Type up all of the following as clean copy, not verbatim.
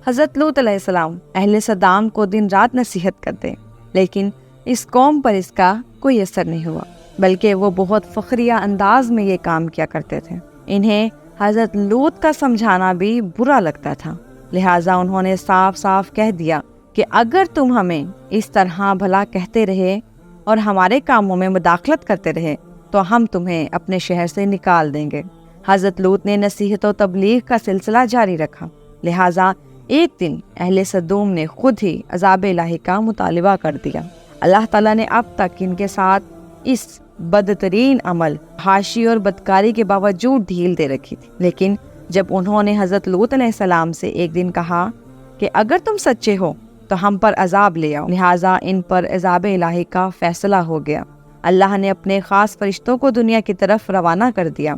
حضرت لوط علیہ السلام اہل صدام کو دن رات نصیحت کرتے، لیکن اس قوم پر اس کا کوئی اثر نہیں ہوا، بلکہ وہ بہت فخریہ انداز میں یہ کام کیا کرتے تھے۔ انہیں حضرت لوط کا سمجھانا بھی برا لگتا تھا، لہٰذا انہوں نے صاف صاف کہہ دیا کہ اگر تم ہمیں اس طرح بھلا کہتے رہے اور ہمارے کاموں میں مداخلت کرتے رہے تو ہم تمہیں اپنے شہر سے نکال دیں گے۔ حضرت لوط نے نصیحت و تبلیغ کا سلسلہ جاری رکھا، لہٰذا ایک دن اہل سدوم نے خود ہی عذاب الہی کا مطالبہ کر دیا۔ اللہ تعالیٰ نے اب تک ان کے ساتھ اس بدترین عمل، فحاشی اور بدکاری کے باوجود ڈھیل دے رکھی تھی، لیکن جب انہوں نے حضرت لوط علیہ السلام سے ایک دن کہا کہ اگر تم سچے ہو تو ہم پر عذاب لے آؤ، لہٰذا ان پر عذاب الہی کا فیصلہ ہو گیا۔ اللہ نے اپنے خاص فرشتوں کو دنیا کی طرف روانہ کر دیا۔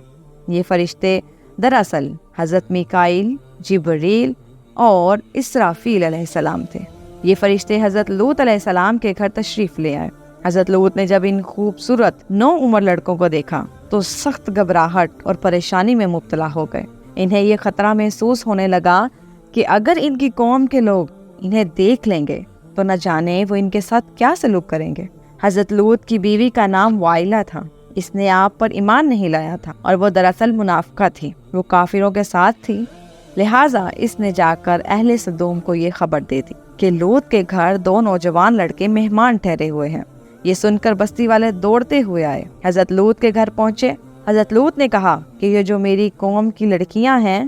یہ فرشتے دراصل حضرت میکائیل، جبریل اور اسرافیل علیہ السلام تھے۔ یہ فرشتے حضرت لوط علیہ السلام کے گھر تشریف لے آئے۔ حضرت لوط نے جب ان خوبصورت نوعمر لڑکوں کو دیکھا تو سخت گھبراہٹ اور پریشانی میں مبتلا ہو گئے۔ انہیں یہ خطرہ محسوس ہونے لگا کہ اگر ان کی قوم کے لوگ انہیں دیکھ لیں گے تو نہ جانے وہ ان کے ساتھ کیا سلوک کریں گے۔ حضرت لوط کی بیوی کا نام وائلہ تھا۔ اس نے آپ پر ایمان نہیں لایا تھا اور وہ دراصل منافقہ تھی، وہ کافروں کے ساتھ تھی۔ لہٰذا اس نے جا کر اہل سدوم کو یہ خبر دے دی کہ لوط کے گھر 2 نوجوان لڑکے مہمان ٹھہرے ہوئے ہیں۔ یہ سن کر بستی والے دوڑتے ہوئے آئے، حضرت لوط کے گھر پہنچے۔ حضرت لوط نے کہا کہ یہ جو میری قوم کی لڑکیاں ہیں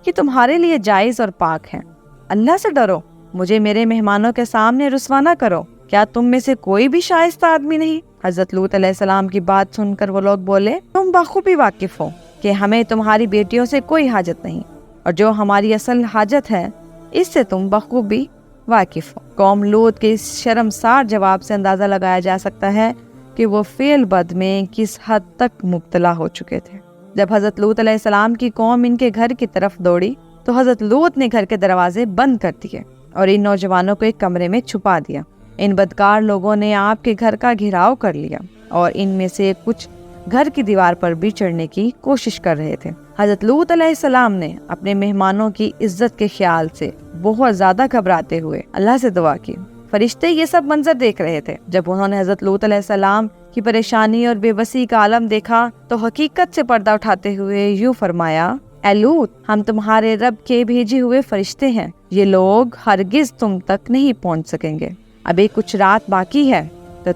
یہ تمہارے لیے جائز اور پاک ہیں، اللہ سے ڈرو، مجھے میرے مہمانوں کے سامنے رسوا نہ کرو، کیا تم میں سے کوئی بھی شائستہ آدمی نہیں؟ حضرت لوط علیہ السلام کی بات سن کر وہ لوگ بولے، تم بخوبی واقف ہو کہ ہمیں تمہاری بیٹیوں سے کوئی حاجت نہیں، اور جو ہماری اصل حاجت ہے اس سے تم بخوبی واقف ہو۔ قوم لوط کے اس شرمسار جواب سے اندازہ لگایا جا سکتا ہے کہ وہ فعل بد میں کس حد تک مبتلا ہو چکے تھے۔ جب حضرت لوط علیہ السلام کی قوم ان کے گھر کی طرف دوڑی تو حضرت لوط نے گھر کے دروازے بند کر دیے اور ان نوجوانوں کو ایک کمرے میں چھپا دیا۔ ان بدکار لوگوں نے آپ کے گھر کا گھیراؤ کر لیا اور ان میں سے کچھ گھر کی دیوار پر بھی چڑھنے کی کوشش کر رہے تھے۔ حضرت لوط علیہ السلام نے اپنے مہمانوں کی عزت کے خیال سے بہت زیادہ گھبراتے ہوئے اللہ سے دعا کی۔ فرشتے یہ سب منظر دیکھ رہے تھے۔ جب انہوں نے حضرت لوط علیہ السلام کی پریشانی اور بے بسی کا عالم دیکھا تو حقیقت سے پردہ اٹھاتے ہوئے یوں فرمایا، اے لوط، ہم تمہارے رب کے بھیجے ہوئے فرشتے ہیں، یہ لوگ ہرگز تم تک نہیں پہنچ سکیں گے۔ ابھی کچھ رات باقی ہے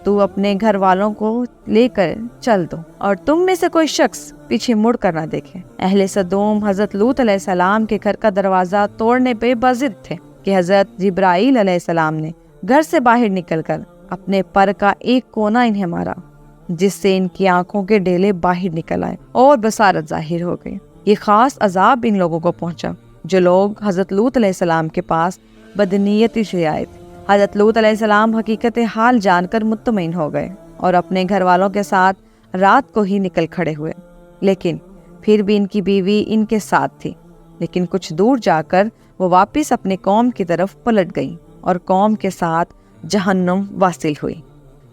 تو اپنے گھر والوں کو لے کر چل دو اور تم میں سے کوئی شخص پیچھے مڑ کر نہ دیکھے۔ اہل سدوم حضرت لوط علیہ السلام کے گھر کا دروازہ توڑنے پہ بضد تھے کہ حضرت جبرائیل علیہ السلام نے گھر سے باہر نکل کر اپنے پر کا ایک کونا انہیں مارا، جس سے ان کی آنکھوں کے ڈیلے باہر نکل آئے اور بصارت ظاہر ہو گئی۔ یہ خاص عذاب ان لوگوں کو پہنچا جو لوگ حضرت لوط علیہ السلام کے پاس بدنیتی سے آئے تھے۔ حضرت لوط علیہ السلام حقیقت حال جان کر مطمئن ہو گئے اور اپنے گھر والوں کے ساتھ رات کو ہی نکل کھڑے ہوئے، لیکن پھر بھی ان کی بیوی ان کے ساتھ تھی۔ لیکن کچھ دور جا کر وہ واپس اپنے قوم کی طرف پلٹ گئیں اور قوم کے ساتھ جہنم واصل ہوئی۔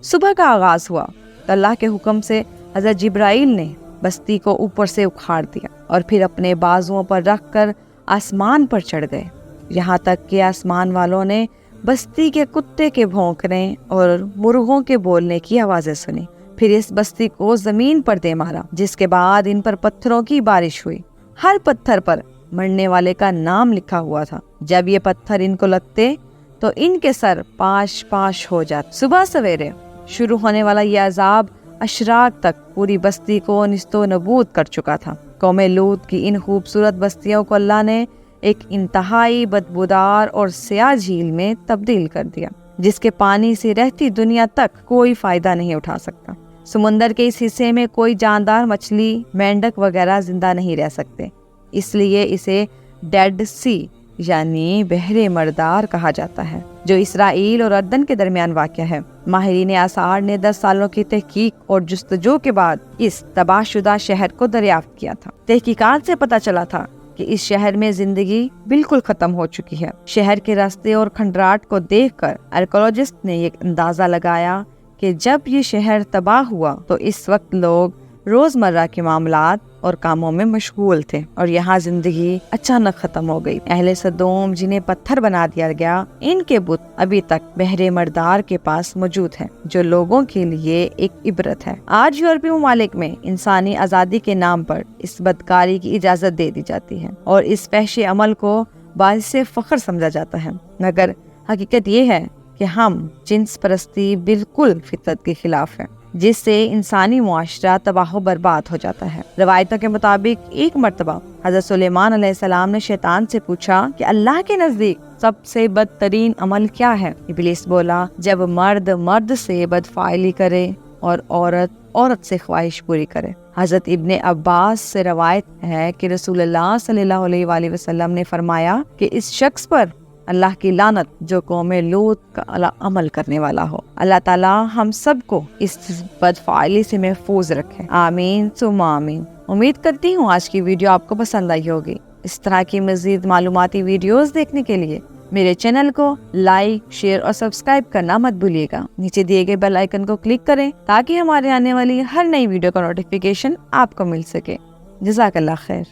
صبح کا آغاز ہوا تو اللہ کے حکم سے حضرت جبرائیل نے بستی کو اوپر سے اکھاڑ دیا اور پھر اپنے بازوؤں پر رکھ کر آسمان پر چڑھ گئے، یہاں تک کہ آسمان والوں نے بستی کے کتے کے بھونکنے اور مرغوں کے بولنے کی آوازیں سنی۔ پھر اس بستی کو زمین پر دے مارا، جس کے بعد ان پر پتھروں کی بارش ہوئی۔ ہر پتھر پر مرنے والے کا نام لکھا ہوا تھا۔ جب یہ پتھر ان کو لگتے تو ان کے سر پاش پاش ہو جاتے۔ صبح سویرے شروع ہونے والا یہ عذاب اشراق تک پوری بستی کو نیست و نابود کر چکا تھا۔ قوم لوط کی ان خوبصورت بستیوں کو اللہ نے ایک انتہائی بدبودار اور سیاہ جھیل میں تبدیل کر دیا، جس کے پانی سے رہتی دنیا تک کوئی فائدہ نہیں اٹھا سکتا۔ سمندر کے اس حصے میں کوئی جاندار مچھلی، مینڈک وغیرہ زندہ نہیں رہ سکتے، اس لیے اسے ڈیڈ سی یعنی بحر مردار کہا جاتا ہے، جو اسرائیل اور اردن کے درمیان واقع ہے۔ ماہرین آثار نے 10 سالوں کی تحقیق اور جستجو کے بعد اس تباہ شدہ شہر کو دریافت کیا تھا۔ تحقیقات سے پتہ چلا تھا کہ اس شہر میں زندگی بالکل ختم ہو چکی ہے۔ شہر کے راستے اور کھنڈرات کو دیکھ کر آرکیولوجسٹ نے یہ اندازہ لگایا کہ جب یہ شہر تباہ ہوا تو اس وقت لوگ روزمرہ کے معاملات اور کاموں میں مشغول تھے اور یہاں زندگی اچانک ختم ہو گئی۔ اہل سدوم جنہیں پتھر بنا دیا گیا، ان کے بت ابھی تک بحر مردار کے پاس موجود ہیں، جو لوگوں کے لیے ایک عبرت ہے۔ آج یورپی ممالک میں انسانی آزادی کے نام پر اس بدکاری کی اجازت دے دی جاتی ہے اور اس فحش عمل کو باعث فخر سمجھا جاتا ہے، مگر حقیقت یہ ہے کہ ہم جنس پرستی بالکل فطرت کے خلاف ہے، جس سے انسانی معاشرہ تباہ و برباد ہو جاتا ہے۔ روایتوں کے مطابق ایک مرتبہ حضرت سلیمان علیہ السلام نے شیطان سے پوچھا کہ اللہ کے نزدیک سب سے بدترین عمل کیا ہے؟ ابلیس بولا، جب مرد مرد سے بدفعلی کرے اور عورت عورت سے خواہش پوری کرے۔ حضرت ابن عباس سے روایت ہے کہ رسول اللہ صلی اللہ علیہ وآلہ وسلم نے فرمایا کہ اس شخص پر اللہ کی لعنت جو قوم لوط کا عمل کرنے والا ہو۔ اللہ تعالی ہم سب کو اس بدفعلی سے محفوظ رکھے، آمین ثم آمین۔ امید کرتی ہوں آج کی ویڈیو آپ کو پسند آئی ہوگی۔ اس طرح کی مزید معلوماتی ویڈیوز دیکھنے کے لیے میرے چینل کو لائک، شیئر اور سبسکرائب کرنا مت بھولیے گا۔ نیچے دیے گئے بیل آئیکن کو کلک کریں تاکہ ہمارے آنے والی ہر نئی ویڈیو کا نوٹیفیکیشن آپ کو مل سکے۔ جزاک اللہ خیر۔